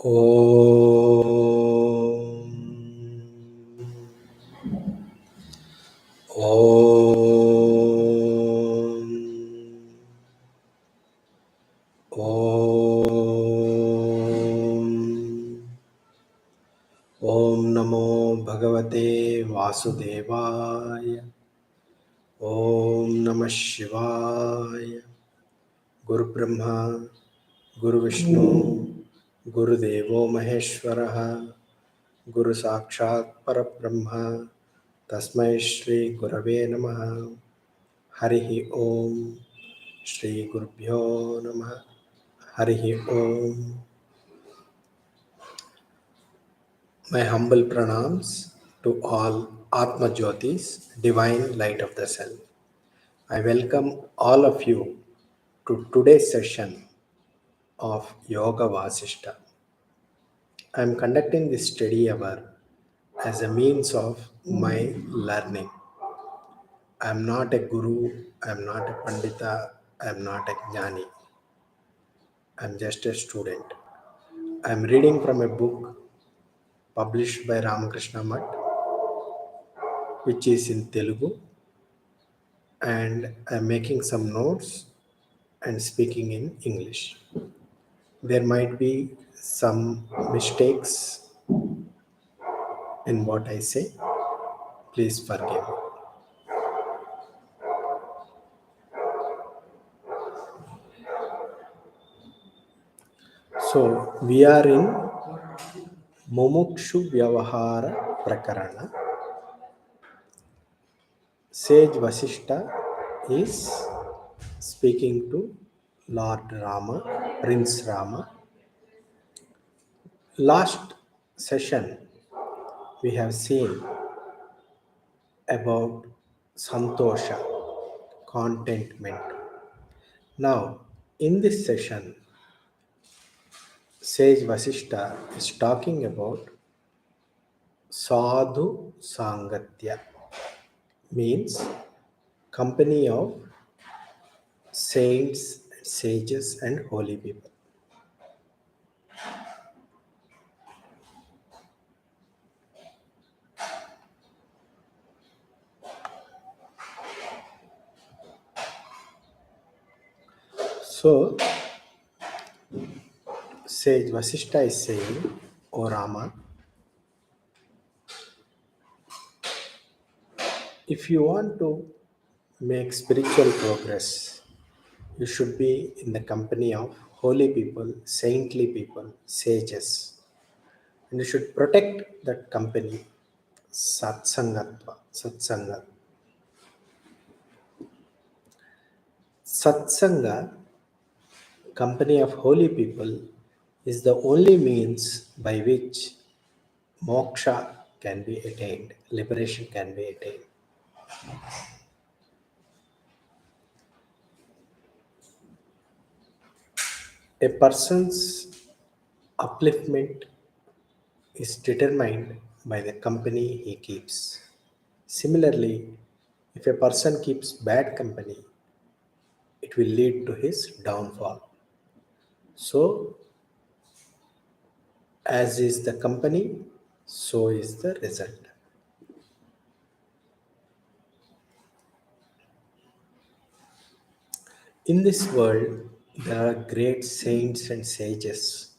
Om. Om. Om. Om Namo Bhagavate Vasudevaya. Om Namah Shivaya. Guru Brahma, Guru Vishnu, Guru Devo Maheshwaraha, Guru Sakshat Parabrahma, Tasmai Shri Gurave Namaha, Harihi Om, Shri Gurubhyo Namaha, Harihi Om. My humble pranams to all Atma Jyotis, divine light of the self. I welcome all of you to today's session of Yoga Vashishta. I am conducting this study hour as a means of my learning. I am not a guru, I am not a pandita, I am not a jnani. I am just a student. I am reading from a book published by Ramakrishna Mutt, which is in Telugu, and I am making some notes and speaking in English. There might be some mistakes in what I say. Please forgive me. So, we are in Mumukshu Vyavahara Prakarana. Sage Vashishta is speaking to Lord Rama, Prince Rama. Last session, we have seen about Santosha, contentment. Now, in this session, Sage Vashishta is talking about Sadhu Sangatya, means company of saints, sages, and holy people. So, Sage Vasishta is saying, O Rama, if you want to make spiritual progress, you should be in the company of holy people, saintly people, sages. And you should protect that company, satsangatva, satsanga. Satsanga, company of holy people, is the only means by which moksha can be attained, liberation can be attained. A person's upliftment is determined by the company he keeps. Similarly, if a person keeps bad company, it will lead to his downfall. So, as is the company, so is the result. In this world, there are great saints and sages,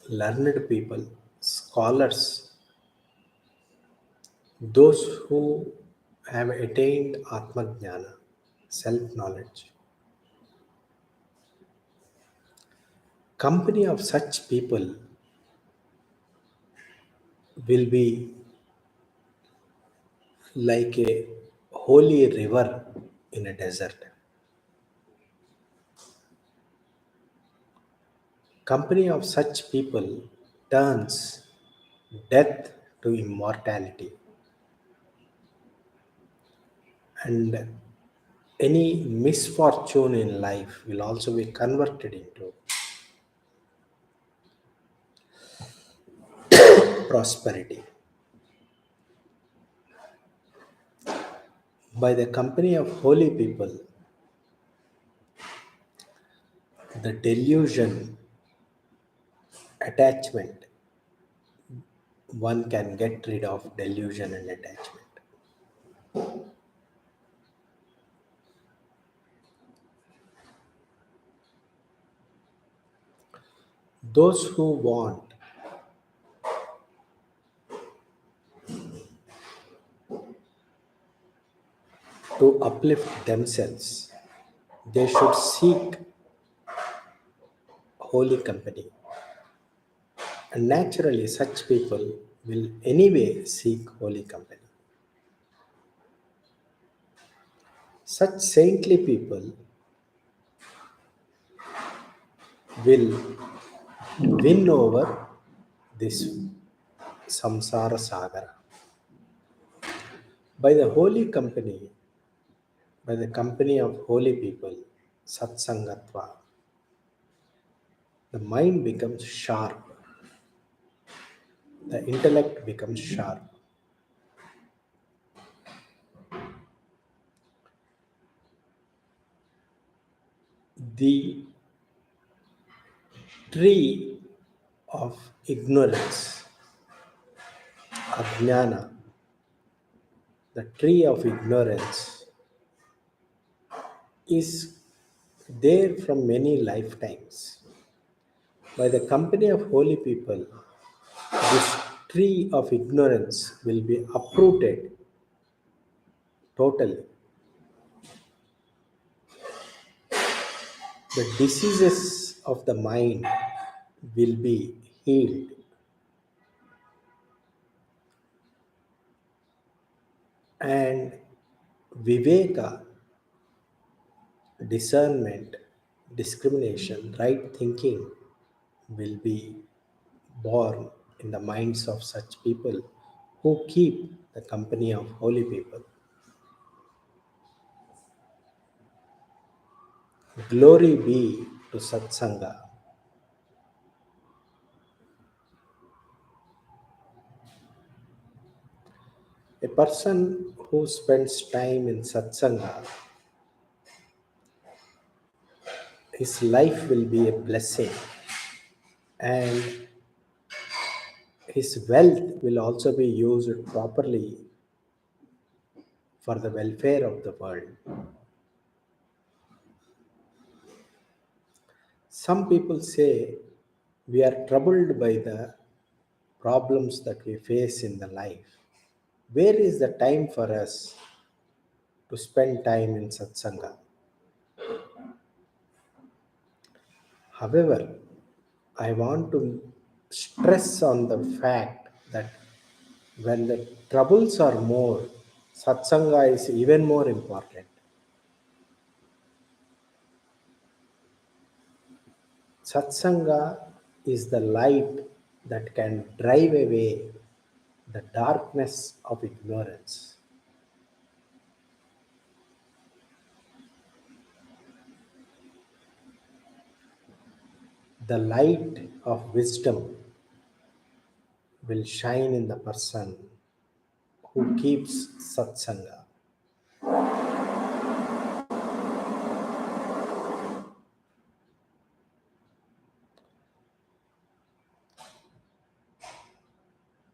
learned people, scholars, those who have attained Atma Jnana, self knowledge. Company of such people will be like a holy river in a desert. Company of such people turns death to immortality, and any misfortune in life will also be converted into prosperity. By the company of holy people, the delusion attachment. One can get rid of delusion and attachment. Those who want to uplift themselves, they should seek holy company. And naturally, such people will anyway seek holy company. Such saintly people will win over this samsara sagara. By the holy company, by the company of holy people, satsangatva, the mind becomes sharp, the intellect becomes sharp. The tree of ignorance, ajnana, the tree of ignorance is there from many lifetimes. By the company of holy people, this tree of ignorance will be uprooted totally. The diseases of the mind will be healed, and viveka, discernment, discrimination, right thinking will be born in the minds of such people who keep the company of holy people. Glory be to Satsanga. A person who spends time in Satsanga, his life will be a blessing, and his wealth will also be used properly for the welfare of the world. Some people say we are troubled by the problems that we face in the life. Where is the time for us to spend time in satsanga? However, I want to stress on the fact that when the troubles are more, satsanga is even more important. Satsanga is the light that can drive away the darkness of ignorance. The light of wisdom will shine in the person who keeps satsanga.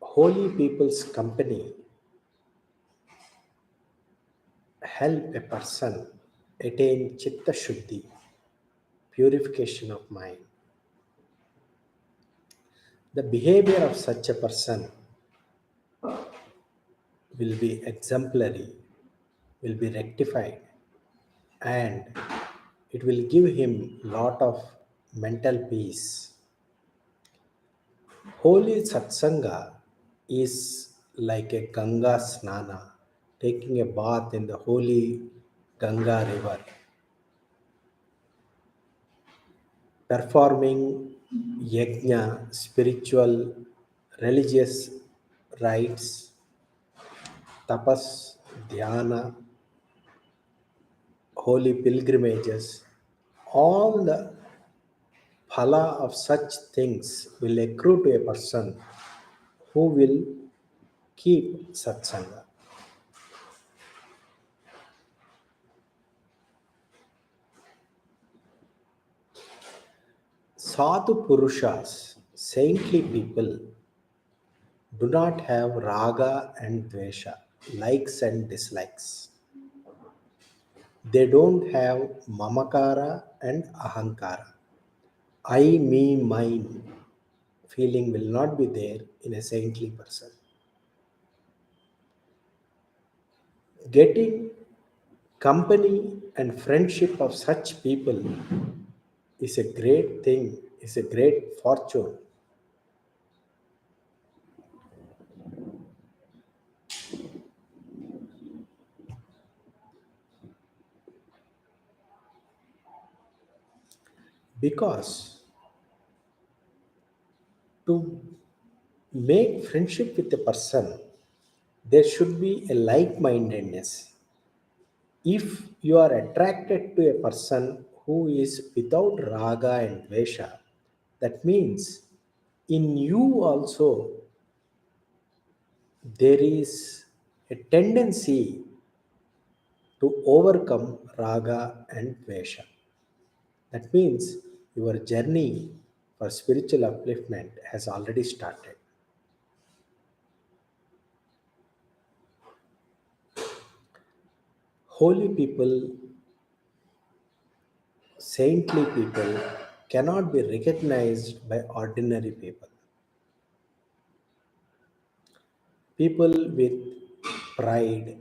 Holy people's company help a person attain chitta shuddhi, purification of mind. The behavior of such a person will be exemplary, will be rectified, and it will give him lot of mental peace. Holy satsanga is like a Ganga snana, taking a bath in the holy Ganga river, performing yajna, spiritual, religious rites, tapas, dhyana, holy pilgrimages. All the phala of such things will accrue to a person who will keep satsanga. Sadhu Purushas, Saintly people do not have raga and dvesha, likes and dislikes. They don't have mamakara and ahankara. I, me, mine feeling will not be there in a saintly person. Getting company and friendship of such people is a great thing, is a great fortune, because to make friendship with a person, there should be a like mindedness. If you are attracted to a person who is without raga and dvesha, that means in you also there is a tendency to overcome raga and dvesha. That means your journey for spiritual upliftment has already started. Holy people, saintly people cannot be recognized by ordinary people. People with pride,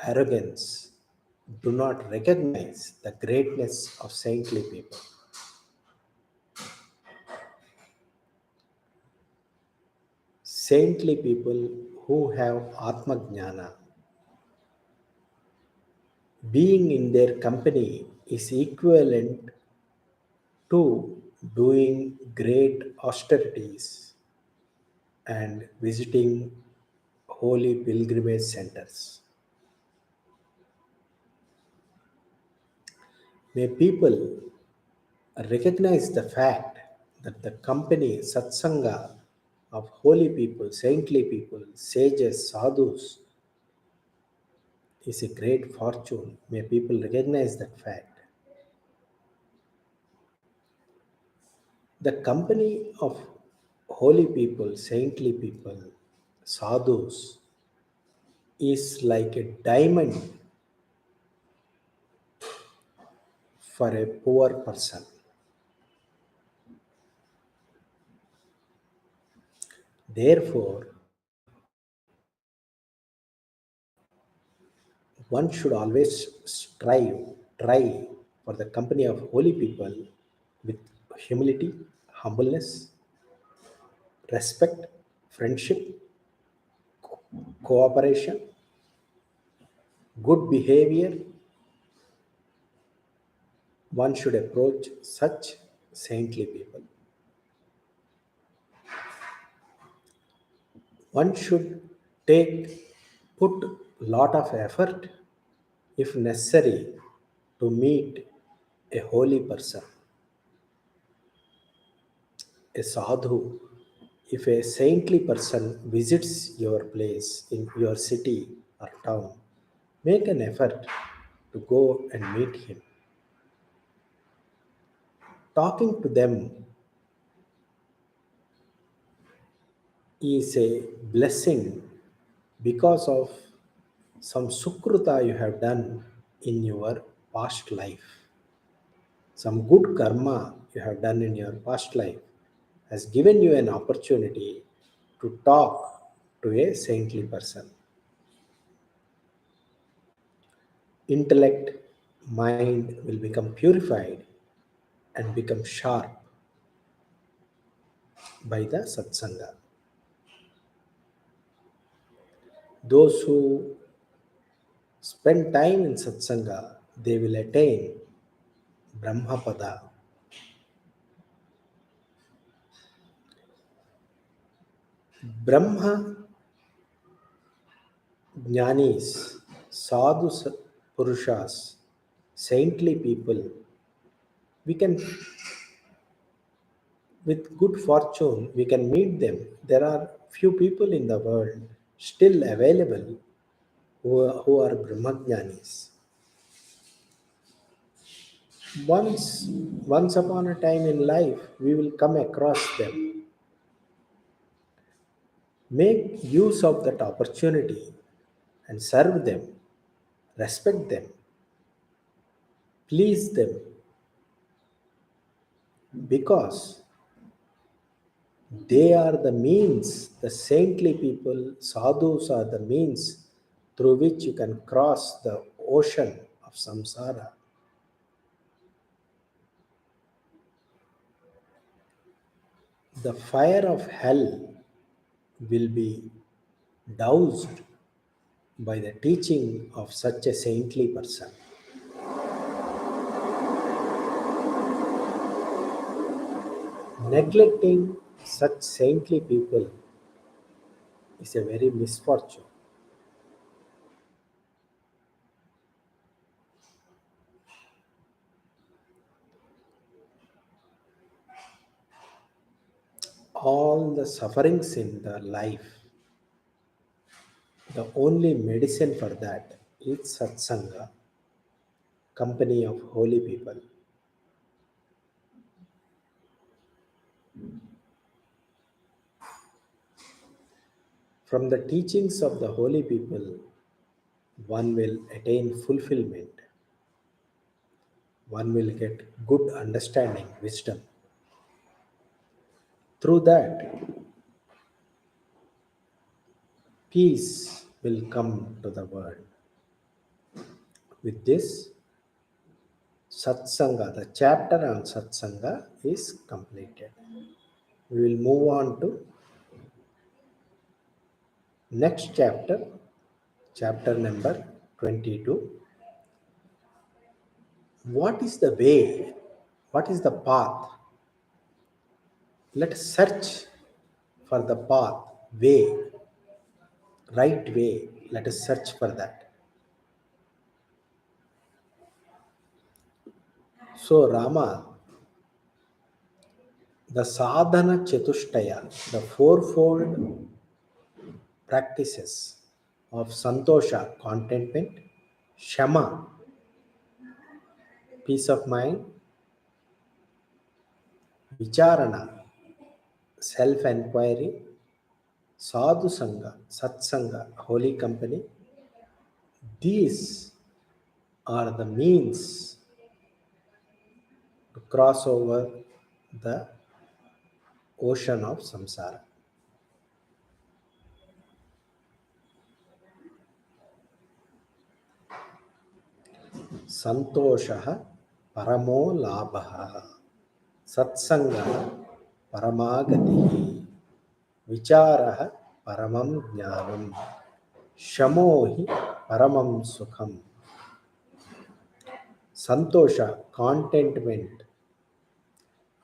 arrogance do not recognize the greatness of saintly people. Saintly people who have Atma Jnana, being in their company is equivalent to doing great austerities and visiting holy pilgrimage centers. May people recognize the fact that the company, satsanga of holy people, saintly people, sages, sadhus is a great fortune. May people recognize that fact. The company of holy people, saintly people, sadhus is like a diamond for a poor person. Therefore, one should always try for the company of holy people with humility, humbleness, respect, friendship, cooperation, good behavior. One should approach such saintly people. One should put lot of effort if necessary to meet a holy person, a sadhu. If a saintly person visits your place in your city or town, make an effort to go and meet him. Talking to them is a blessing because of some sukruta you have done in your past life. Some good karma you have done in your past life has given you an opportunity to talk to a saintly person. Intellect, mind will become purified and become sharp by the satsanga. Those who spend time in satsanga, they will attain Brahmapada. Brahma jnanis, purushas, saintly people, we can, with good fortune, we can meet them. There are few people in the world still available who are Brahmajnanis. Once, once upon a time in life, we will come across them. Make use of that opportunity and serve them, respect them, please them, because they are the means, the saintly people, sadhus are the means through which you can cross the ocean of samsara. The fire of hell will be doused by the teaching of such a saintly person. Neglecting such saintly people is a very misfortune. All the sufferings in the life, the only medicine for that is satsanga, company of holy people. From the teachings of the holy people, one will attain fulfillment, one will get good understanding, wisdom. Through that, peace will come to the world. With this, Satsanga, the chapter on Satsanga is completed. We will move on to next chapter, chapter number 22. What is the way? What is the path? Let us search for the path, way, right way. Let us search for that. So, Rama, the sadhana chatushtaya, the fourfold practices of santosha, contentment, shama, peace of mind, vicharana, self enquiry, sadhu sangha, satsanga, holy company, these are the means to cross over the ocean of samsara. Santosha paramo labha, satsanga paramagati, vichara paramam jnanam, shamohi paramam sukham. Santosha, contentment,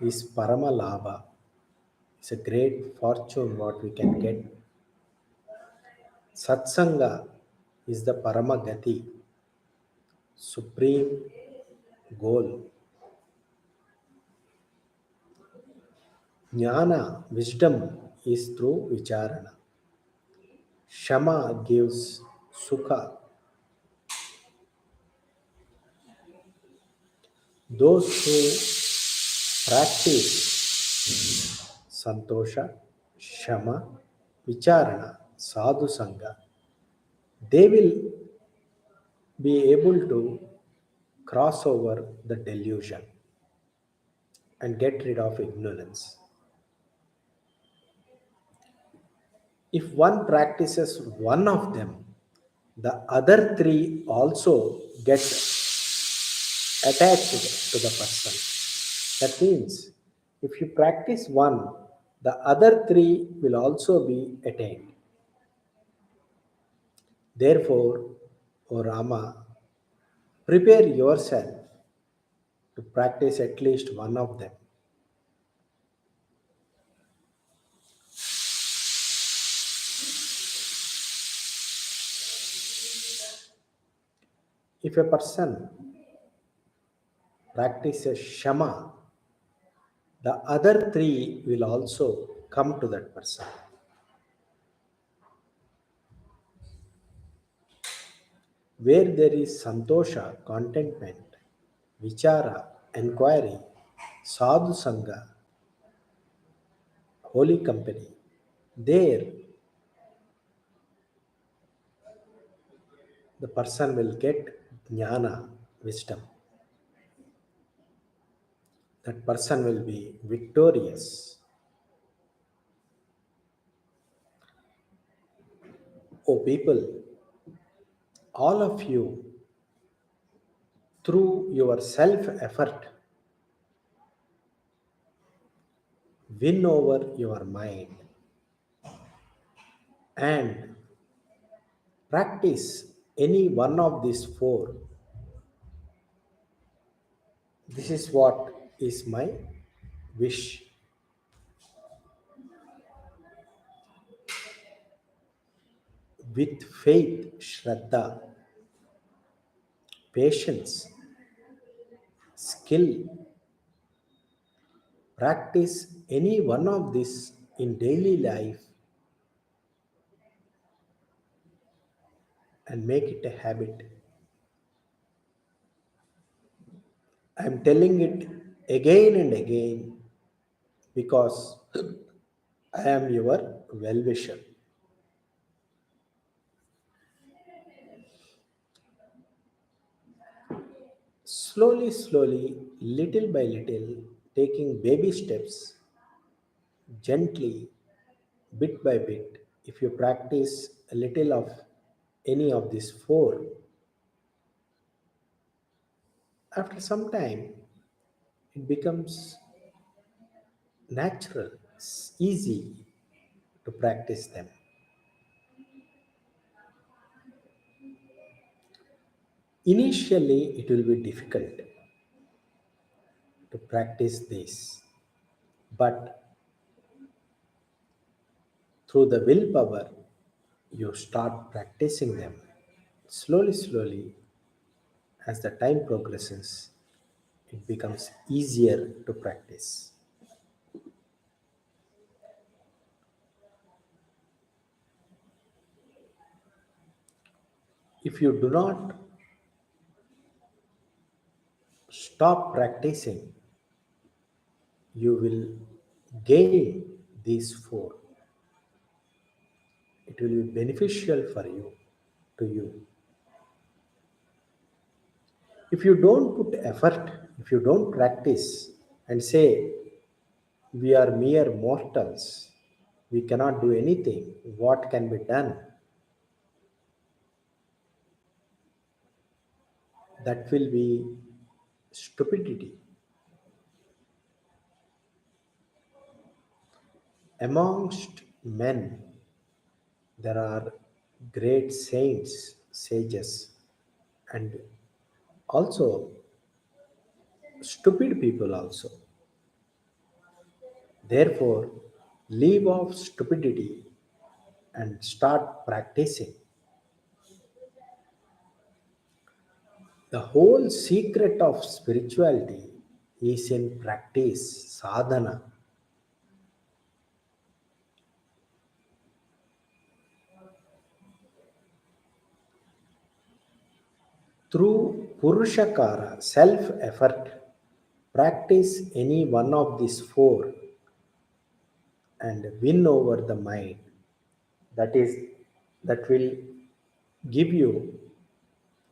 is parama labha. It's a great fortune what we can get. Satsanga is the paramagati, supreme goal. Jnana, wisdom, is through vicharana. Shama gives sukha. Those who practice santosha, shama, vicharana, sadhu sangha, they will be able to cross over the delusion and get rid of ignorance. If one practices one of them, the other three also get attached to the person. That means if you practice one, the other three will also be attained. Therefore, O Rama, prepare yourself to practice at least one of them. If a person practices Shama, the other three will also come to that person. Where there is Santosha, contentment, Vichara, enquiry, Sadhu Sangha, holy company, there the person will get jnana, wisdom. That person will be victorious. Oh, people, all of you, through your self effort, win over your mind and practice any one of these four. This is what is my wish. With faith, Shraddha, patience, skill, practice any one of these in daily life and make it a habit. I am telling it again and again because I am your well wisher. Slowly, slowly, little by little, taking baby steps, gently, bit by bit, if you practice a little of any of these four, after some time, it becomes natural, easy to practice them. Initially, it will be difficult to practice this, but through the willpower, you start practicing them. Slowly, slowly, as the time progresses, it becomes easier to practice. If you do not stop practicing, you will gain these four. It will be beneficial for you to you. If you don't put effort, if you don't practice and say we are mere mortals, we cannot do anything, what can be done? That will be stupidity. Amongst men, there are great saints, sages, and also stupid people also. Therefore, leave off stupidity and start practicing. The whole secret of spirituality is in practice, sadhana. Through Purushakara, self effort, practice any one of these four and win over the mind. That is, that will give you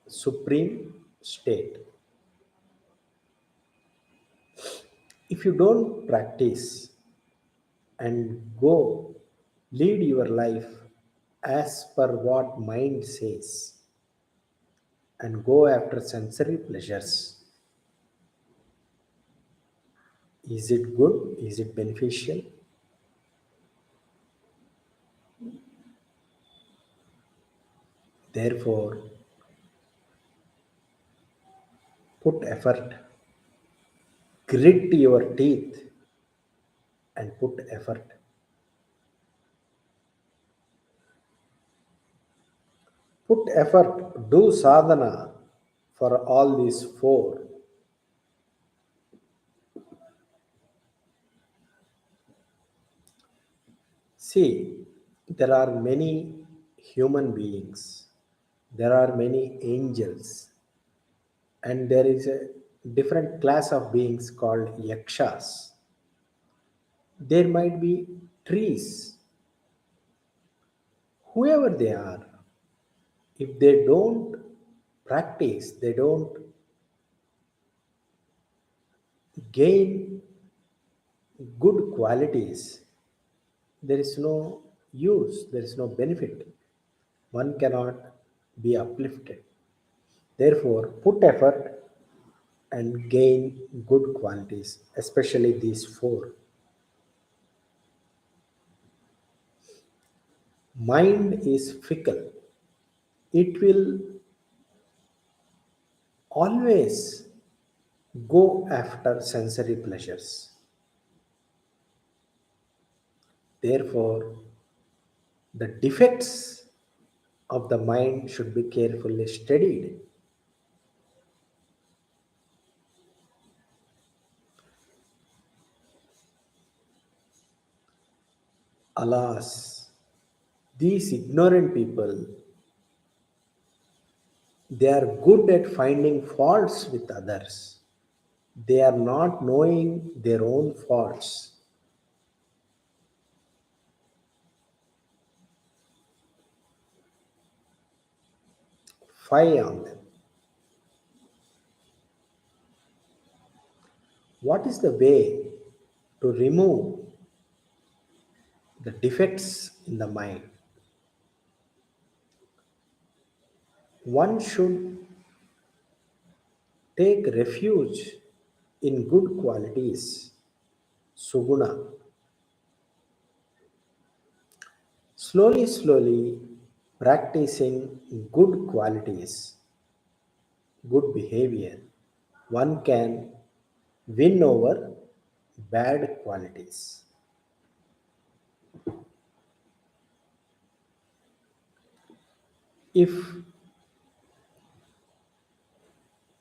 supreme state. If you don't practice and go lead your life as per what mind says and go after sensory pleasures, is it good? Is it beneficial? Therefore, put effort, grit your teeth, and put effort. Put effort, do sadhana for all these four. See, there are many human beings, there are many angels, and there is a different class of beings called yakshas. There might be trees, whoever they are, If they don't practice, they don't gain good qualities, there is no use, there is no benefit. One cannot be uplifted. Therefore, put effort and gain good qualities, especially these four. Mind is fickle, it will always go after sensory pleasures. Therefore, the defects of the mind should be carefully studied. Alas, these ignorant people, they are good at finding faults with others. They are not knowing their own faults. Fie on them. What is the way to remove the defects in the mind? One should take refuge in good qualities, suguna. Slowly, slowly practicing good qualities, good behavior, one can win over bad qualities. If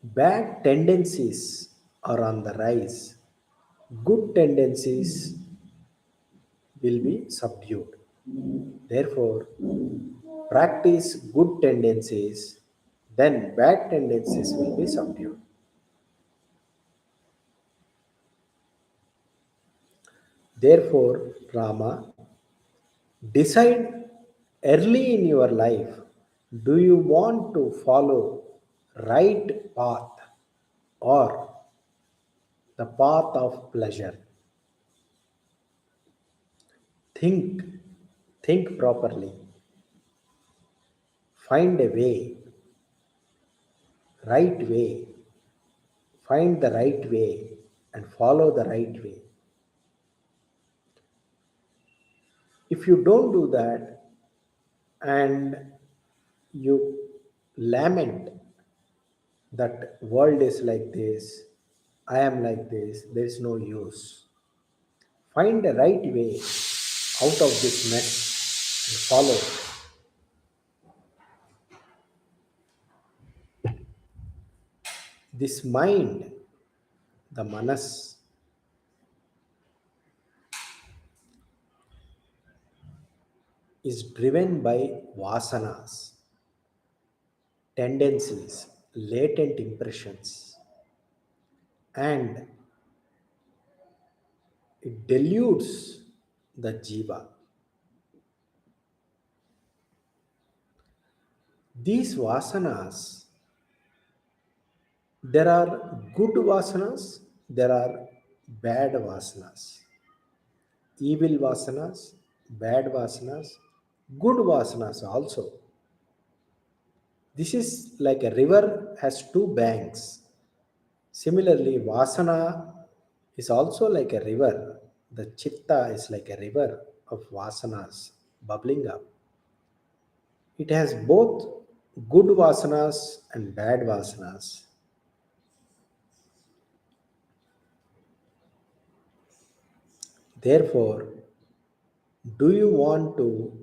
bad tendencies are on the rise, good tendencies will be subdued. Therefore, practice good tendencies, then bad tendencies will be subdued. Therefore, Rama, decide early in your life, do you want to follow right path or the path of pleasure? Think, think properly. Find a way, right way. Find the right way and follow the right way. If you don't do that and you lament that world is like this, I am like this, there is no use. Find the right way out of this mess and follow it. This mind, the manas, is driven by vasanas, tendencies, latent impressions, and it deludes the jiva. These vasanas, there are good vasanas, there are bad vasanas, evil vasanas, bad vasanas, good vasanas also. This is like a river has two banks. Similarly, Vasana is also like a river. The chitta is like a river of Vasanas bubbling up. It has both good Vasanas and bad Vasanas. Therefore, do you want to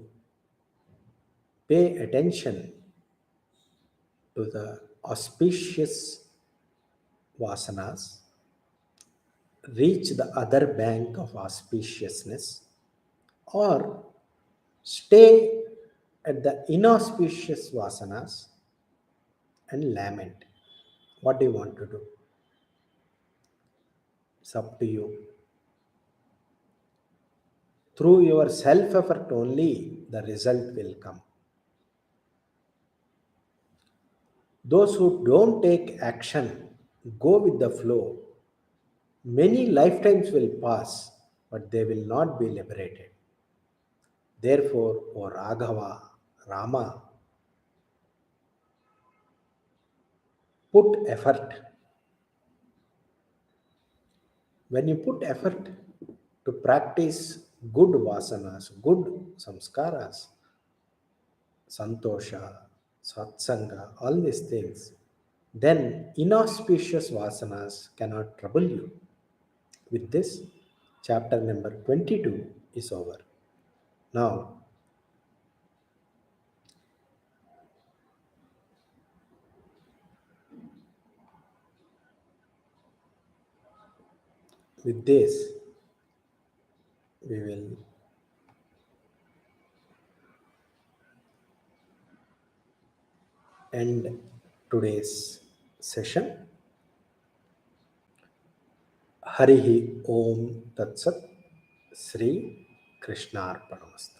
pay attention to the auspicious Vasanas, reach the other bank of auspiciousness, or stay at the inauspicious vasanas and lament? What do you want to do? It's up to you. Through your self effort only, the result will come. Those who don't take action, go with the flow, many lifetimes will pass, but they will not be liberated. Therefore, O Raghava, Rama, put effort. When you put effort to practice good vasanas, good samskaras, santosha, satsanga, all these things, then inauspicious vasanas cannot trouble you. With this, chapter number 22 is over. Now, with this, we will end today's session. Harihi Om Tat Sat Sri Krishnarpanamastu.